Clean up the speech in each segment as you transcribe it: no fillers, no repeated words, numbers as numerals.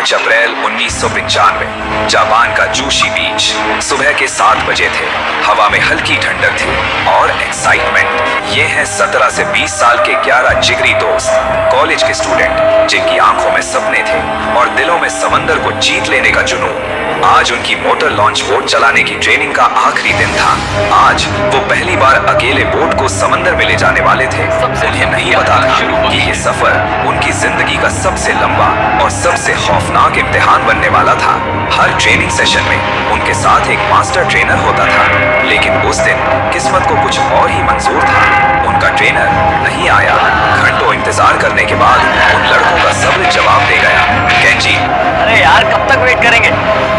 अप्रैल 1995 Japan का जूशी बीच। सुबह के 7 बजे थे। हवा में हल्की ठंडक थी और एक्साइटमेंट। ये हैं 17 से 20 साल के 11 जिगरी दोस्त, कॉलेज के स्टूडेंट, जिनकी आंखों में सपने थे और दिलों में समंदर को जीत लेने का जुनून। आज उनकी मोटर लॉन्च बोट चलाने की ट्रेनिंग का आखिरी दिन था। आज वो पहली बार अकेले बोट को समंदर में ले जाने वाले थे। उन्हें नहीं पता था कि ये सफर उनकी जिंदगी का सबसे लंबा और सबसे खौफनाक इम्तिहान बनने वाला था। हर ट्रेनिंग सेशन में उनके साथ एक मास्टर ट्रेनर होता था, लेकिन उस दिन किस्मत को कुछ और ही मंजूर था। उनका ट्रेनर नहीं आया। घंटों इंतजार करने के बाद उन लड़कों का सब्र जवाब दे गया। केंजी, अरे यार, कब तक वेट करेंगे?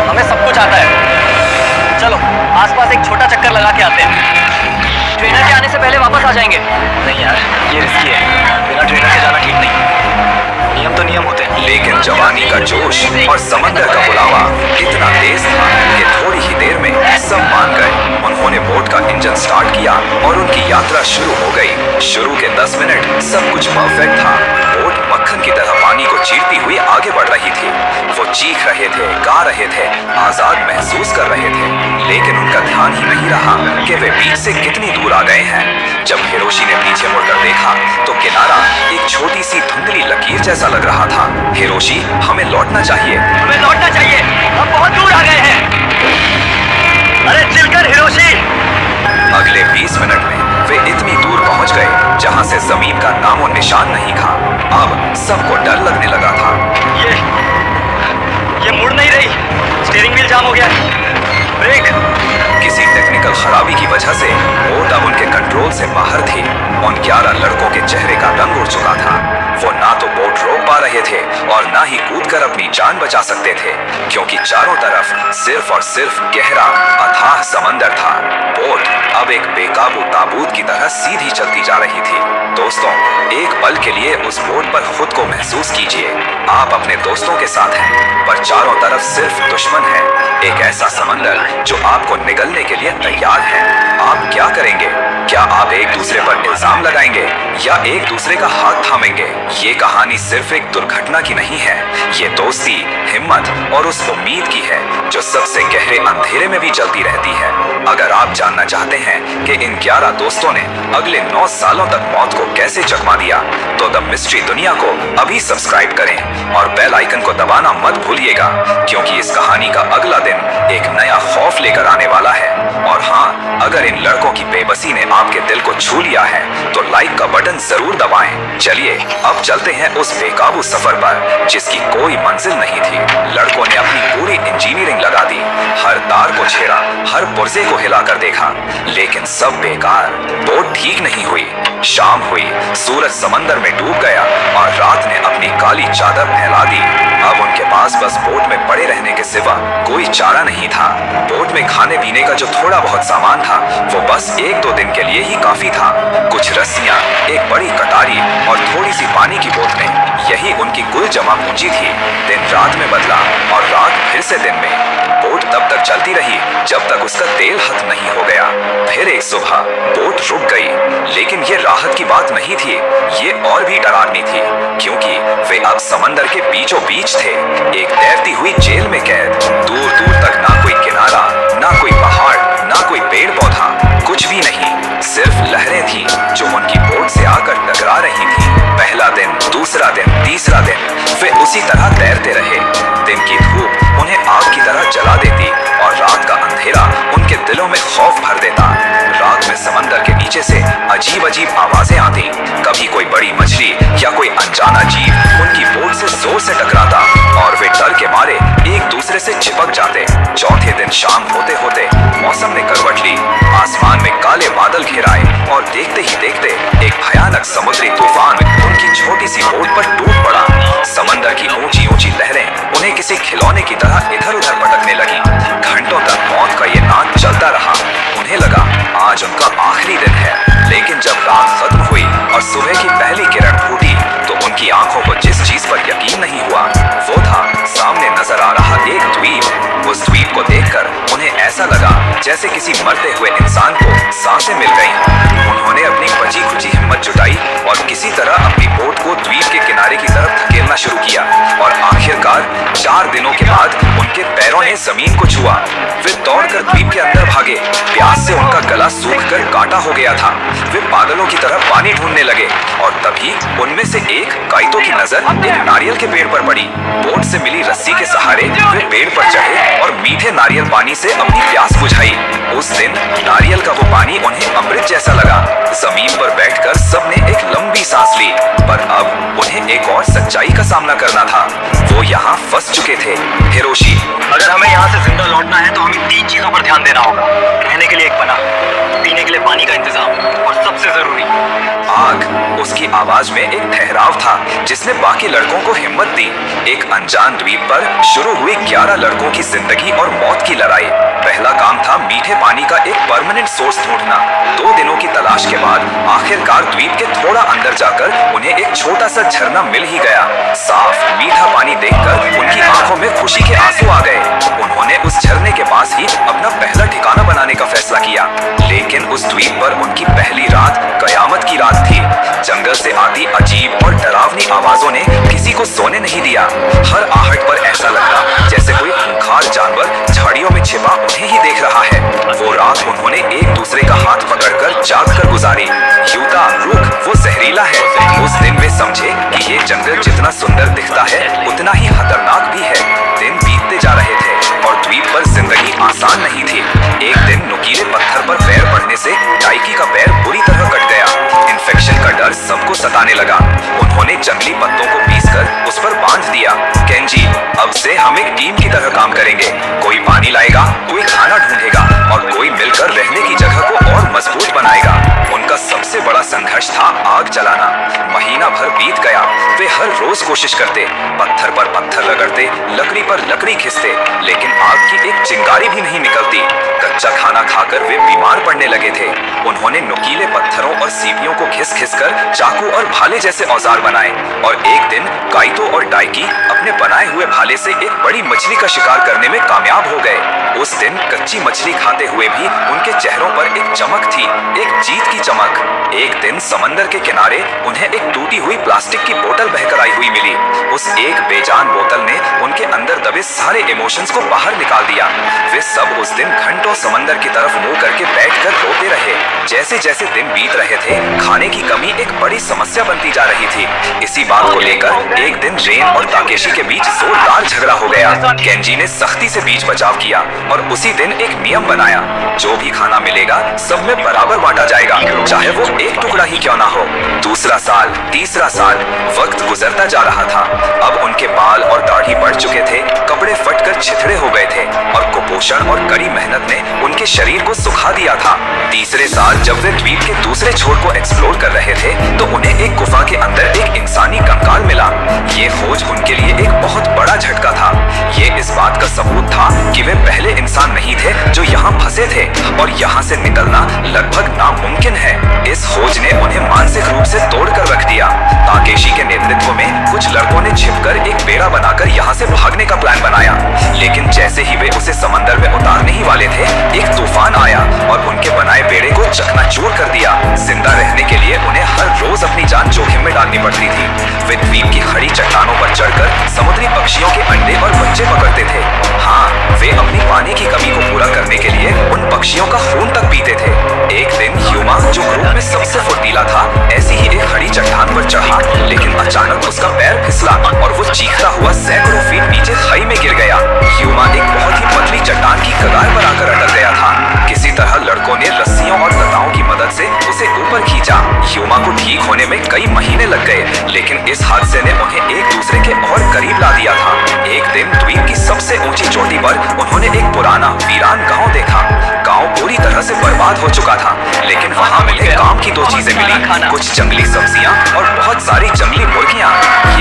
हमें सब कुछ आता है। चलो आसपास एक छोटा चक्कर लगा के आते हैं। ट्रेनर के आने से पहले वापस आ जाएंगे। नहीं यार, ये रिस्की है। बिना ट्रेनर के जाना ठीक नहीं। नियम तो नियम होते हैं। लेकिन जवानी का जोश और समंदर का बुलावा इतना तेज था कि थोड़ी ही देर में सब मान गए। उन्होंने बोट का इंजन स्टार्ट किया और उनकी यात्रा शुरू हो गई। शुरू के 10 मिनट सब कुछ परफेक्ट था। बोट मक्खन की तरह पानी को चीरती हुई आगे बढ़ रही थी। वो चीख रहे थे, गा रहे थे, आजाद महसूस कर रहे थे। लेकिन उनका ध्यान ही नहीं रहा कि वे बीच से कितनी दूर आ गए हैं। जब हिरोशी ने पीछे मुड़कर देखा तो किनारा एक छोटी सी धुंधली लकीर जैसा लग रहा था। हिरोशी, हमें लौटना चाहिए। हमें लौटना चाहिए, हम बहुत दूर आ गए हैं। अरे चिलकर हिरोशी। अगले 20 मिनट में वे इतनी दूर पहुंच गए जहां से जमीन का नामो निशान नहीं था। अब सबको डर लगने लगा था। ये मुड़ नहीं रही। स्टीयरिंग व्हील जाम हो गया। ब्रेक। किसी टेक्निकल खराबी की वजह से बोट अब उनके कंट्रोल से बाहर थी। उन 11 लड़कों के चेहरे का रंग उड़ चुका था। वो ना तो बोट रोक पा रहे थे और ना ही कूदकर अपनी जान बचा सकते थे, क्योंकि चारों तरफ सिर्फ और सिर्फ गहरा अथाह समंदर था। बोट अब एक बेकाबू ताबूत की तरह सीधी चलती जा रही थी। दोस्तों, एक पल के लिए उस बोट पर खुद को महसूस कीजिए। आप अपने दोस्तों के साथ हैं, पर चारों तरफ सिर्फ दुश्मन है। एक ऐसा समंदर जो आपको निगलने के लिए तैयार है। आप क्या करेंगे? क्या आप एक दूसरे पर इल्जाम लगाएंगे या एक दूसरे का हाथ थामेंगे? ये कहानी सिर्फ एक दुर्घटना की नहीं है। ये दोस्ती, हिम्मत और उस उम्मीद की है जो सबसे गहरे अंधेरे में भी जलती रहती है। अगर आप जानना चाहते हैं कि इन 11 दोस्तों ने अगले 9 सालों तक मौत को कैसे चकमा दिया, तो द मिस्ट्री दुनिया को अभी सब्सक्राइब करें और बेल आइकन को दबाना मत भूलिएगा, क्योंकि इस कहानी का अगला दिन एक नया खौफ लेकर आने वाला है। और हाँ, अगर इन लड़कों की बेबसी ने आपके दिल को छू लिया है तो लाइक का बटन जरूर दबाएं। चलिए अब चलते हैं उस बेकाबू सफर पर जिसकी कोई मंजिल नहीं थी। लड़कों ने अपनी पूरी इंजीनियरिंग लगा दी, हर तार को छेड़ा, हर पुर्जे को हिलाकर देखा, लेकिन सब बेकार। बोट ठीक नहीं हुई। शाम हुई, सूरज समंदर में डूब गया और रात ने अपनी काली चादर फैला दी। अब उनके पास बस बोट में पड़े रहने के सिवा कोई चारा नहीं था। बोट में खाने पीने का जो थोड़ा बहुत सामान था वो बस 1-2 दिन के लिए ही काफी था। कुछ रस्सियां, एक बड़ी कटारी और थोड़ी सी पानी की बोतलें, यही उनकी कुल जमा पूंजी थी। दिन रात में बदला और रात फिर से दिन में। बोट तब तक चलती रही जब तक उसका तेल खत्म नहीं हो गया। फिर एक सुबह बोट रुक गई, लेकिन ये राहत की बात नहीं थी, ये और भी डरावनी थी, क्योंकि वे अब समंदर के बीचों बीच थे, एक तैरती हुई जेल में कैद। दूर दूर तक ना कोई किनारा, ना कोई पहाड़, ना कोई पेड़ पौधा, कुछ भी नहीं, सिर्फ लहरें थी जो उनकी बोट से आकर टकरा रही थी। पहला दिन, दूसरा दिन, तीसरा दिन वे उसी तरह तैरते रहे। दिन की धूप उन्हें आग की तरह जला देती और रात का अंधेरा उनके दिलों में खौफ भर देता। रात में समंदर के नीचे से अजीब अजीब आवाजें आती। कभी कोई बड़ी मछली या कोई अनजाना जीव उनकी बोट से जोर से टकराता और वे डर के मारे एक दूसरे से चिपक जाते। चौथे दिन शाम होते होते मौसम ने करवट ली। आसमान में काले बादल घेराए और देखते ही देखते एक भयानक समुद्री तूफान उनकी छोटी सी बोट पर टूट पड़ा। समंदर की ऊंची ऊंची लहरें उन्हें किसी खिलौने की तरह इधर उधर पटकने लगी। घंटों तक मौत का ये नाच चलता रहा। उन्हें लगा आज उनका आखिरी दिन है, लेकिन जब रात खत्म हुई और सुबह की पहली किरण फूटी तो उनकी आंखों को जिस चीज पर यकीन नहीं हुआ वो था सामने नजर आ रहा एक द्वीप। उस द्वीप को देखकर उन्हें ऐसा लगा जैसे किसी मरते हुए इंसान को सांसें मिल गईं। उन्होंने अपनी बची खुची हिम्मत जुटाई और किसी तरह अपनी बोट को द्वीप के किनारे की तरफ धकेलना शुरू किया और आखिरकार 4 दिनों के बाद उनके पैरों ने जमीन को छुआ। वे दौड़कर द्वीप के अंदर भागे। प्यास से उनका गला सूखकर कांटा हो गया था। वे पागलों की तरह पानी ढूंढने लगे और तभी उनमें से एक काइतो की नजर एक नारियल के पेड़ पर पड़ी। बोट से मिली रस्सी के सहारे वे पेड़ पर चढ़े और मीठे नारियल पानी से अपनी प्यास बुझाई। उस दिन नारियल का वो पानी उन्हें अमृत जैसा लगा। जमीन पर बैठकर सबने एक लंबी सांस ली, पर अब उन्हें एक और सच्चाई का सामना करना था। वो यहाँ फंस चुके थे। हिरोशी, अगर हमें यहाँ से जिंदा लौटना है तो हमें 3 चीजों पर ध्यान देना होगा। रहने के लिए एक पनाह, पीने के लिए पानी का इंतजाम और सबसे जरूरी आग। उसकी आवाज में एक ठहराव था जिसने बाकी लड़कों को हिम्मत दी। एक अनजान द्वीप पर शुरू हुई 11 लड़कों की जिंदगी और मौत की लड़ाई। पहला काम था मीठे पानी का एक परमानेंट सोर्स ढूंढना। 2 दिनों की तलाश के बाद आखिरकार द्वीप के थोड़ा अंदर जाकर उन्हें एक छोटा सा झरना मिल ही गया। साफ मीठा पानी देखकर उनकी आंखों में खुशी के आंसू आ गए। उन्होंने उस झरने के पास ही अपना पहला ठिकाना बनाने का फैसला किया। लेकिन उस द्वीप पर उनकी पहली रात कयामत की रात थी। जंगल से आती अजीब और डरावनी आवाजों ने किसी को सोने नहीं दिया। हर आहट पर ऐसा लगता जैसे कोई खूंखार जानवर झाड़ियों में छिपा उन्हें ही देख रहा है। वो रात उन्होंने एक दूसरे का हाथ पकड़कर जागकर गुजारी। यूता, रुक, वो जहरीला है। उस दिन वे समझे कि ये जंगल जितना सुंदर दिखता है उतना ही खतरनाक भी है। दिन बीतते जा रहे थे और द्वीप पर जिंदगी आसान नहीं थी। एक दिन नुकीले पत्थर पर पैर पड़ने से डाइकी का पैर बुरी तरह कट गया। इन्फेक्शन का डर सबको सताने लगा। उन्होंने जंगली पत्तों को पीसकर उस पर बांध दिया। केंजी, अब से हम एक टीम की तरह काम करेंगे। कोई पानी लाएगा, कोई खाना ढूंढेगा और कोई मिलकर रहने की जगह को और मजबूत बनाएगा। उनका सबसे बड़ा संघर्ष था आग जलाना। महीना भर बीत गया। वे हर रोज कोशिश करते, पत्थर पर पत्थर रगड़ते, लकड़ी पर लकड़ी घिसते, लेकिन आग की एक चिंगारी भी नहीं निकलती। कच्चा खाना खाकर वे बीमार पड़ने लगे थे। उन्होंने नुकीले पत्थरों और सीपियों को घिस कर चाकू और भाले जैसे औजार बनाए और एक दिन काइतो और डाइकी अपने बनाए हुए भाले से एक बड़ी मछली का शिकार करने में कामयाब हो गए। उस दिन कच्ची मछली खाते हुए भी उनके चेहरों पर एक चमक थी, एक जीत की चमक। एक दिन समंदर के किनारे उन्हें एक टूटी हुई प्लास्टिक की बोतल बहकर आई हुई मिली। उस एक बेजान बोतल ने उनके अंदर दबे सारे इमोशंस को बाहर निकाल दिया। वे सब उस दिन घंटों समंदर की तरफ मुंह करके बैठकर रोते रहे। जैसे जैसे दिन बीत रहे थे, खाने की कमी एक बड़ी समस्या बनती जा रही थी। इसी बात को लेकर एक दिन रेन और ताकेशी के बीच जोरदार झगड़ा हो गया। केंजी ने सख्ती से बीच बचाव किया और उसी दिन एक नियम बनाया, जो भी खाना मिलेगा सब में बराबर बांटा जाएगा, चाहे वो एक टुकड़ा ही क्यों ना हो। दूसरा साल, तीसरा साल, वक्त गुजरता जा रहा था। अब उनके बाल और दाढ़ी बढ़ चुके थे, कपड़े फटकर छिथड़े हो गए थे और कुपोषण और कड़ी मेहनत ने उनके शरीर को सुखा दिया था। तीसरे साल जब वे द्वीप के दूसरे छोर को एक्सप्लोर कर रहे थे तो उन्हें एक गुफा के अंदर एक इंसानी कंकाल मिला। ये खोज उनके लिए एक बहुत बड़ा झटका था। ये इस बात का सबूत था कि वे पहले इंसान नहीं थे जो यहाँ फंसे थे और यहाँ से निकलना लगभग नामुमकिन है। इस खोज ने उन्हें मानसिक रूप से तोड़कर रख दिया। ताकेशी के नेतृत्व में कुछ लड़कों ने छिपकर एक बेड़ा बनाकर यहाँ से भागने का प्लान बनाया, लेकिन जैसे ही वे उसे समंदर में उतारने ही वाले थे, एक तूफान आया और उनके बनाए बेड़े को चकनाचूर कर दिया। जिंदा रहने के लिए उन्हें हर रोज अपनी जान जोखिम में डालनी पड़ती थी। वे द्वीप की खड़ी चट्टानों पर चढ़कर समुद्री पक्षियों के अंडे और बच्चे पकड़ते थे। हाँ, वे अपनी पानी की कमी को पूरा करने के लिए उन पक्षियों का खून तक पीते थे। एक दिन ह्यूमा, जो ग्रुप में सबसे फुर्तीला था, ऐसी ही एक खड़ी चट्टान पर चढ़ा, लेकिन अचानक उसका पैर फिसला और वो चीखता हुआ सैकड़ों फीट नीचे खाई में गिर गया। ह्यूमा एक बहुत ही पतली चट्टान की कगार पर आकर अटक गया था। किसी तरह लड़कों ने रस्सियों और लताओं की मदद से उसे ऊपर खींचा। ह्यूमा को ठीक होने में कई महीने लग गए, लेकिन इस हादसे ने उन्हें एक दूसरे के और करीब ला दिया था। एक दिन द्वीप की सबसे ऊंची चोटी पर उन्होंने एक पुराना वीरान गांव देखा। गांव पूरी तरह से बर्बाद हो चुका था, लेकिन वहां उन्हें काम की 2 चीजें मिली, कुछ जंगली सब्जियां और बहुत सारी जंगली मुर्गियां।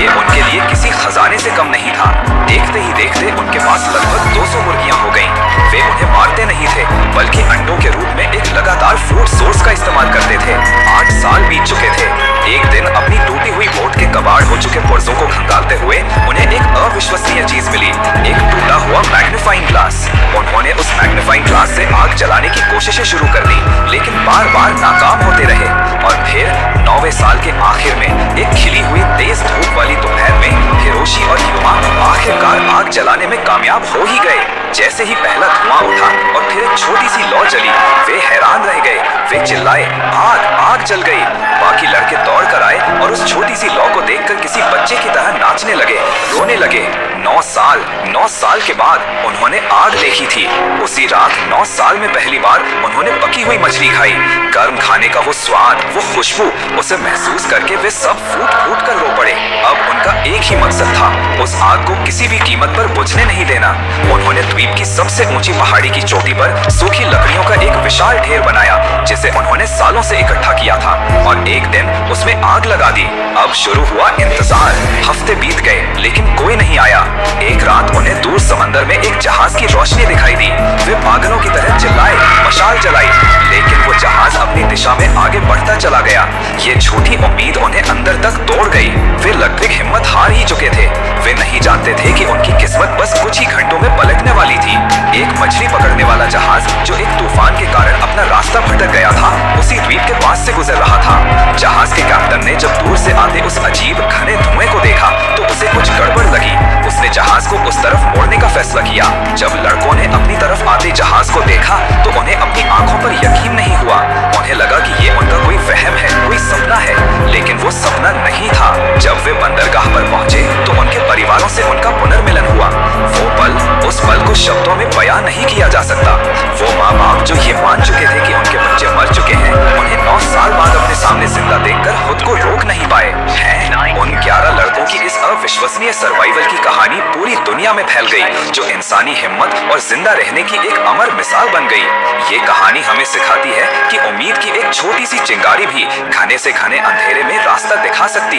ये उनके लिए किसी खजाने से कम नहीं था। देखते ही देखते उनके पास लगभग 200 मुर्गियां हो गईं। वे उन्हें मारते नहीं थे, बल्कि अंडों के रूप में एक लगातार फूड सोर्स का इस्तेमाल करते थे। 8 साल बीत चुके थे। एक दिन अपनी टूटी हुई बोट के कबाड़ हो चुके पुर्जों को खंगालते हुए उन्हें एक अविश्वसनीय चीज मिली, एक टूटा हुआ मैग्नीफाइंग ग्लास। उन्होंने उस मैग्नीफाइंग ग्लास से आग जलाने की कोशिशें शुरू कर दी, लेकिन बार बार नाकाम होते रहे। और फिर 9वें साल के आखिर में एक खिली हुई तेज धूप वाली दोपहर में हिरोशी और युमा आखिरकार आग जलाने में कामयाब हो ही गए। जैसे ही पहला धुआं उठा और फिर एक छोटी सी लौ जली, वे हैरान रह गए। वे चिल्लाए, आग आग जल गई। बाकी लड़के दौड़ कर आए और उस छोटी सी लौ को देखकर किसी बच्चे की तरह नाचने लगे, रोने लगे। 9 साल के बाद उन्होंने आग देखी थी। उसी रात 9 साल में पहली बार उन्होंने पकी हुई मछली खाई। गर्म खाने का वो स्वाद, वो खुशबू, उसे महसूस करके वे सब फूट फूट कर रो पड़े। अब उनका एक ही मकसद था, उस आग को किसी भी कीमत पर बुझने नहीं देना। उन्होंने द्वीप की सबसे ऊंची पहाड़ी की चोटी पर सूखी लकड़ियों का एक विशाल ढेर बनाया, जिसे उन्होंने सालों से इकट्ठा किया था, और एक दिन उसमें आग लगा दी। अब शुरू हुआ इंतजार। हफ्ते बीत गए, लेकिन कोई नहीं आया। एक रात उन्हें दूर समंदर में एक जहाज की रोशनी दिखाई दी। वे पागलों की तरह चिल्लाए, मशाल जलाई, लेकिन वो जहाज अपनी दिशा में आगे बढ़ता चला गया। ये झूठी उम्मीद उन्हें अंदर तक तोड़ गई। वे लगभग हिम्मत हार ही चुके थे। वे नहीं जानते थे कि उनकी किस्मत बस कुछ ही घंटों में पलटने वाली थी। एक मछली पकड़ने वाला जहाज, जो एक तूफान के कारण अपना रास्ता भटक गया था, उसी द्वीप के पास से गुजर रहा था। जहाज के कैप्टन ने जब दूर से आते उस अजीब घने धुएं को देखा तो उसे कुछ गड़बड़ लगी। उसने जहाज को उस तरफ मोड़ने का फैसला किया। जब लड़कों ने अपनी तरफ आते जहाज को देखा तो उन्हें अपनी आंखों पर यकीन नहीं हुआ। उन्हें लगा कि ये उनका कोई वहम है, कोई सपना है, लेकिन वो सपना नहीं था। जब वे बंदरगाह पर पहुंचे तो उनके परिवारों से उनका पुनर्मिलन हुआ। वो पल, उस पल को शब्दों में बयां नहीं किया जा सकता। वो माँ बाप जो ये मान चुके थे कि उनके बच्चे मर चुके हैं, उन्हें 9 साल बाद अपने सामने जिंदा देखकर खुद को रोक नहीं पाए हैं। उन 11 लड़कों की इस अविश्वसनीय सर्वाइवल की कहानी पूरी दुनिया में फैल गई, जो इंसानी हिम्मत और जिंदा रहने की एक अमर मिसाल बन गई। ये कहानी हमें सिखाती है कि उम्मीद की एक छोटी सी चिंगारी भी घने से घने अंधेरे में रास्ता दिखा सकती है।